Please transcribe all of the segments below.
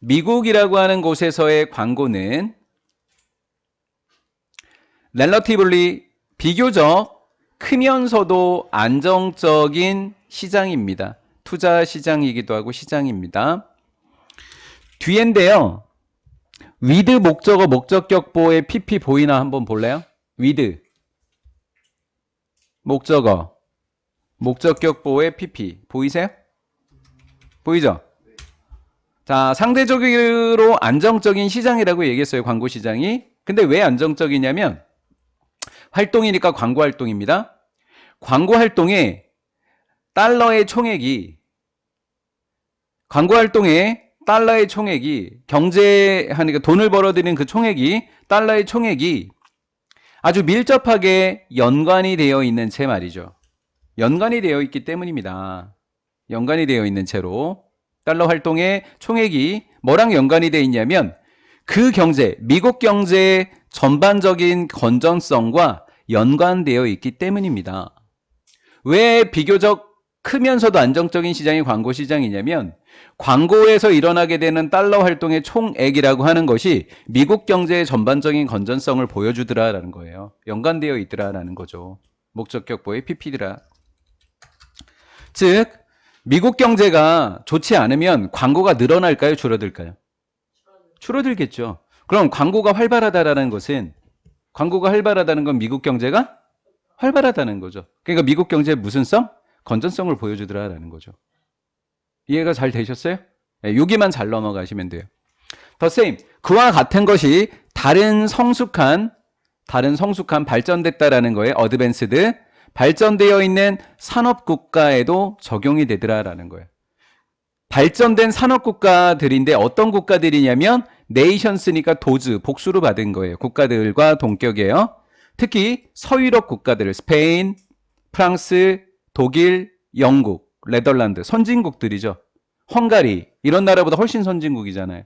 미국이라고 하는 곳에서의 광고는 relatively 비교적 크면서도 안정적인 시장입니다. 투자 시장이기도 하고 시장입니다. 뒤엔데요. with 목적어 목적격보의 PP 보이나 한번 볼래요? with 목적어 목적격보의 PP 보이세요? 보이죠? 자, 상대적으로 안정적인 시장이라고 얘기했어요. 광고 시장이. 근데 왜 안정적이냐면 활동이니까 광고 활동입니다. 광고 활동에 달러의 총액이 광고 활동에 달러의 총액이 경제하니까 돈을 벌어들이는 그 총액이 달러의 총액이 아주 밀접하게 연관이 되어 있는 채 말이죠. 연관이 되어 있기 때문입니다. 연관이 되어 있는 채로 달러 활동의 총액이 뭐랑 연관이 되어 있냐면 그 경제, 미국 경제의 전반적인 건전성과 연관되어 있기 때문입니다. 왜 비교적 크면서도 안정적인 시장이 광고 시장이냐면 광고에서 일어나게 되는 달러 활동의 총액이라고 하는 것이 미국 경제의 전반적인 건전성을 보여주더라라는 거예요. 연관되어 있더라라는 거죠. 목적격보의 PP더라. 즉 미국 경제가 좋지 않으면 광고가 늘어날까요? 줄어들까요? 줄어들겠죠. 그럼 광고가 활발하다라는 것은 광고가 활발하다는 건 미국 경제가 활발하다는 거죠. 그러니까 미국 경제의 무슨 성? 건전성을 보여주더라라는 거죠. 이해가 잘 되셨어요? 네, 여기만 잘 넘어가시면 돼요. The same. 그와 같은 것이 다른 성숙한 발전됐다라는 거예요. advanced. 발전되어 있는 산업 국가에도 적용이 되더라라는 거예요. 발전된 산업 국가들인데 어떤 국가들이냐면 nations니까 도즈, 복수로 받은 거예요. 국가들과 동격이에요. 특히 서유럽 국가들, 스페인, 프랑스, 독일, 영국, 네덜란드, 선진국들이죠. 헝가리, 이런 나라보다 훨씬 선진국이잖아요.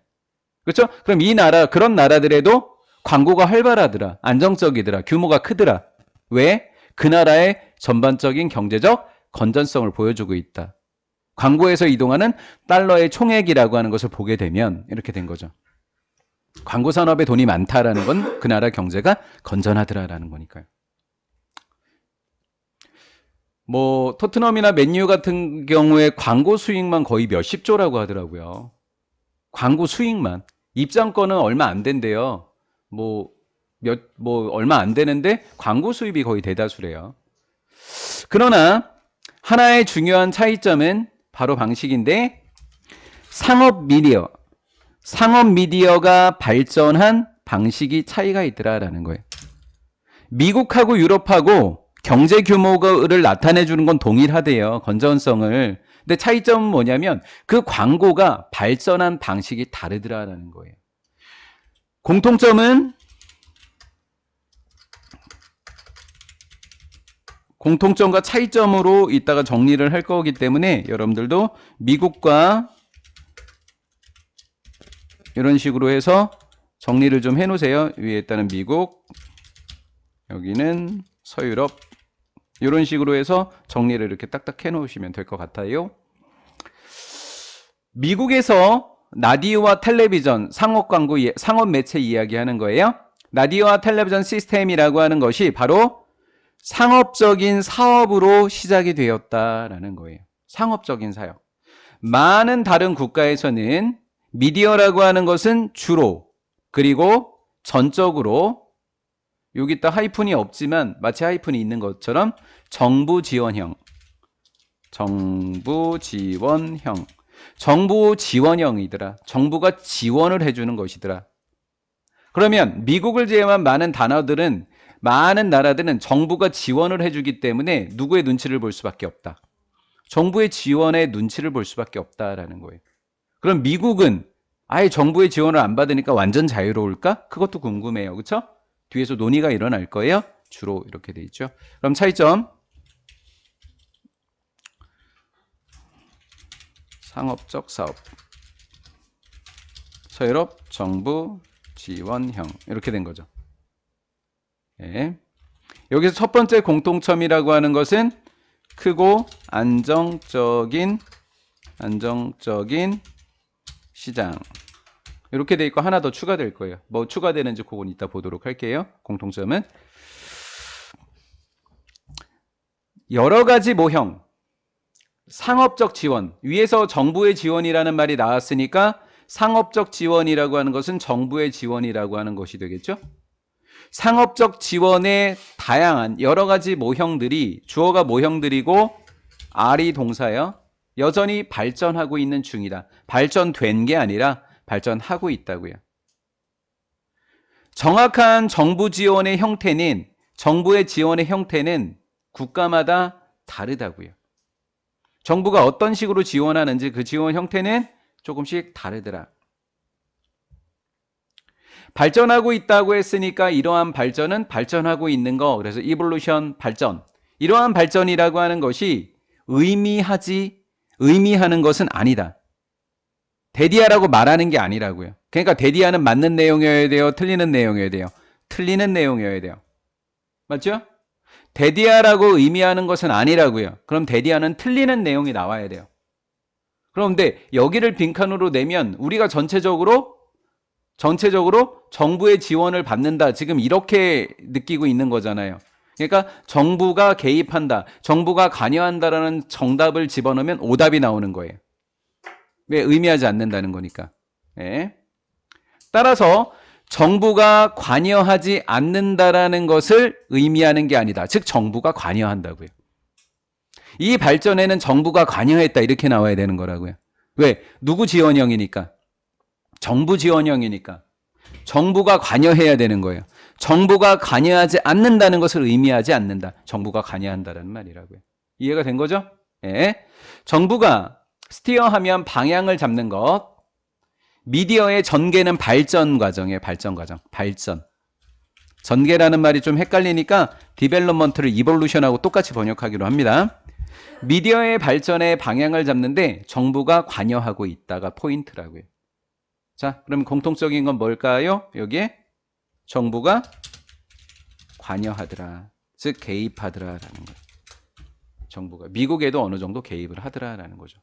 그렇죠? 그럼 이 나라, 그런 나라들에도 광고가 활발하더라. 안정적이더라. 규모가 크더라. 왜? 그 나라의 전반적인 경제적 건전성을 보여주고 있다. 광고에서 이동하는 달러의 총액이라고 하는 것을 보게 되면 이렇게 된 거죠. 광고 산업에 돈이 많다라는 건 그 나라 경제가 건전하더라라는 거니까요. 뭐 토트넘이나 맨유 같은 경우에 광고 수익만 거의 몇십 조라고 하더라고요. 광고 수익만. 입장권은 얼마 안 된대요. 뭐 얼마 안 되는데 광고 수입이 거의 대다수래요. 그러나 하나의 중요한 차이점은 바로 방식인데 상업 미디어가 발전한 방식이 차이가 있더라라는 거예요. 미국하고 유럽하고 경제 규모를 나타내 주는 건 동일하대요. 건전성을. 근데 차이점은 뭐냐면 그 광고가 발전한 방식이 다르더라라는 거예요. 공통점과 차이점으로 이따가 정리를 할 거기 때문에 여러분들도 미국과 이런 식으로 해서 정리를 좀 해놓으세요. 위에 있다는 미국, 여기는 서유럽, 이런 식으로 해서 정리를 이렇게 딱딱 해놓으시면 될 것 같아요. 미국에서 라디오와 텔레비전, 상업 광고, 상업 매체 이야기하는 거예요. 라디오와 텔레비전 시스템이라고 하는 것이 바로 상업적인 사업으로 시작이 되었다라는 거예요. 상업적인 사업. 많은 다른 국가에서는 미디어라고 하는 것은 주로 그리고 전적으로 여기다 하이픈이 없지만 마치 하이픈이 있는 것처럼 정부 지원형이더라. 정부가 지원을 해주는 것이더라. 그러면 미국을 제외한 많은 나라들은 정부가 지원을 해주기 때문에 누구의 눈치를 볼 수밖에 없다. 정부의 지원의 눈치를 볼 수밖에 없다라는 거예요. 그럼 미국은 아예 정부의 지원을 안 받으니까 완전 자유로울까? 그것도 궁금해요. 그렇죠? 뒤에서 논의가 일어날 거예요. 주로 이렇게 돼 있죠. 그럼 차이점. 상업적 사업. 서유럽 정부 지원형. 이렇게 된 거죠. 네. 여기서 첫 번째 공통점이라고 하는 것은 크고 안정적인 시장. 이렇게 돼 있고 하나 더 추가될 거예요. 뭐 추가되는지 그건 이따 보도록 할게요. 공통점은 여러 가지 모형, 상업적 지원, 위에서 정부의 지원이라는 말이 나왔으니까 상업적 지원이라고 하는 것은 정부의 지원이라고 하는 것이 되겠죠. 상업적 지원의 다양한 여러 가지 모형들이 주어가 모형들이고 R이 동사예요. 여전히 발전하고 있는 중이다. 발전된 게 아니라 발전하고 있다고요. 정확한 정부 지원의 형태는 정부의 지원의 형태는 국가마다 다르다고요. 정부가 어떤 식으로 지원하는지 그 지원 형태는 조금씩 다르더라. 발전하고 있다고 했으니까 이러한 발전은 발전하고 있는 거. 그래서 이볼루션 발전. 이러한 발전이라고 하는 것이 의미하는 것은 아니다. 데디아라고 말하는 게 아니라고요. 그러니까 데디아는 맞는 내용이어야 돼요? 틀리는 내용이어야 돼요? 틀리는 내용이어야 돼요. 맞죠? 데디아라고 의미하는 것은 아니라고요. 그럼 데디아는 틀리는 내용이 나와야 돼요. 그런데 여기를 빈칸으로 내면 우리가 전체적으로 정부의 지원을 받는다. 지금 이렇게 느끼고 있는 거잖아요. 그러니까 정부가 개입한다. 정부가 관여한다라는 정답을 집어넣으면 오답이 나오는 거예요. 왜? 의미하지 않는다는 거니까. 네. 따라서 정부가 관여하지 않는다라는 것을 의미하는 게 아니다. 즉 정부가 관여한다고요. 이 발전에는 정부가 관여했다 이렇게 나와야 되는 거라고요. 왜? 누구 지원형이니까? 정부 지원형이니까. 정부가 관여해야 되는 거예요. 정부가 관여하지 않는다는 것을 의미하지 않는다. 정부가 관여한다는 말이라고요. 이해가 된 거죠? 네. 정부가 스티어하면 방향을 잡는 것. 미디어의 전개는 발전 과정이에요. 발전 과정. 발전. 전개라는 말이 좀 헷갈리니까 디벨롭먼트를 이볼루션하고 똑같이 번역하기로 합니다. 미디어의 발전의 방향을 잡는데 정부가 관여하고 있다가 포인트라고요. 자, 그럼 공통적인 건 뭘까요? 여기에 정부가 관여하더라. 즉 개입하더라라는 거예요. 정부가. 미국에도 어느 정도 개입을 하더라라는 거죠.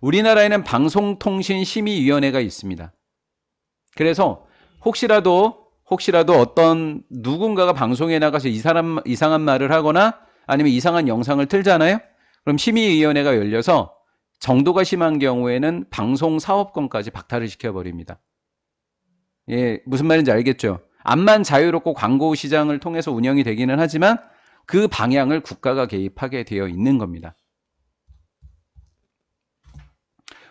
우리나라에는 방송통신심의위원회가 있습니다. 그래서 혹시라도 어떤 누군가가 방송에 나가서 이상한 말을 하거나 아니면 이상한 영상을 틀잖아요. 그럼 심의위원회가 열려서 정도가 심한 경우에는 방송사업권까지 박탈을 시켜버립니다. 예, 무슨 말인지 알겠죠? 암만 자유롭고 광고 시장을 통해서 운영이 되기는 하지만 그 방향을 국가가 개입하게 되어 있는 겁니다.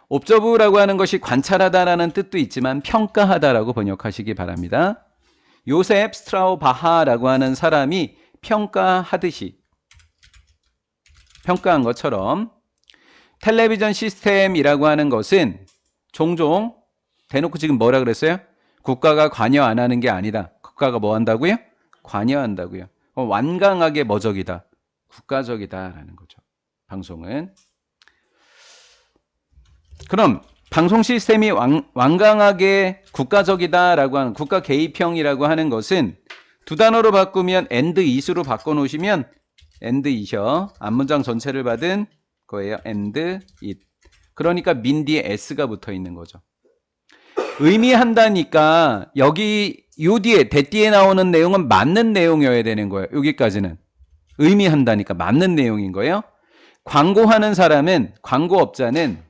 옵저브라고 하는 것이 관찰하다라는 뜻도 있지만 평가하다라고 번역하시기 바랍니다. 요셉 스트라우바하라고 하는 사람이 평가하듯이 평가한 것처럼 텔레비전 시스템이라고 하는 것은 종종 대놓고 지금 뭐라 그랬어요? 국가가 관여 안 하는 게 아니다. 국가가 뭐 한다고요? 관여한다고요. 완강하게 뭐적이다? 국가적이다라는 거죠. 방송은. 그럼 방송 시스템이 완강하게 국가적이다라고 하는 국가 개입형이라고 하는 것은 두 단어로 바꾸면 and it으로 바꿔놓으시면 and it이요. 앞문장 전체를 받은 거예요. and it. 그러니까 민 뒤에 s가 붙어 있는 거죠. 의미한다니까 여기 요 뒤에 대뒤에 나오는 내용은 맞는 내용이어야 되는 거예요. 여기까지는 의미한다니까 맞는 내용인 거예요. 광고하는 사람은 광고업자는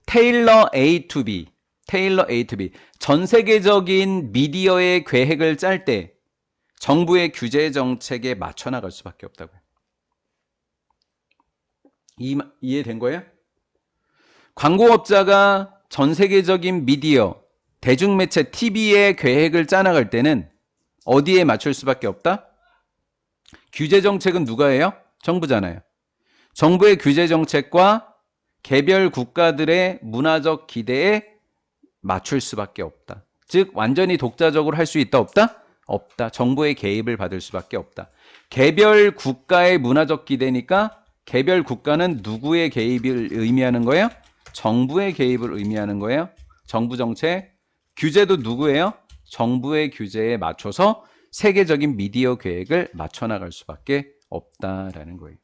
테일러 A to B 전 세계적인 미디어의 계획을 짤 때 정부의 규제 정책에 맞춰 나갈 수밖에 없다고요. 이해된 거예요? 광고업자가 전 세계적인 미디어, 대중매체 TV의 계획을 짜나갈 때는 어디에 맞출 수밖에 없다? 규제 정책은 누가 해요? 정부잖아요. 정부의 규제 정책과 개별 국가들의 문화적 기대에 맞출 수밖에 없다. 즉 완전히 독자적으로 할 수 있다 없다? 없다. 정부의 개입을 받을 수밖에 없다. 개별 국가의 문화적 기대니까 개별 국가는 누구의 개입을 의미하는 거예요? 정부의 개입을 의미하는 거예요. 정부 정책. 규제도 누구예요? 정부의 규제에 맞춰서 세계적인 미디어 계획을 맞춰 나갈 수밖에 없다라는 거예요.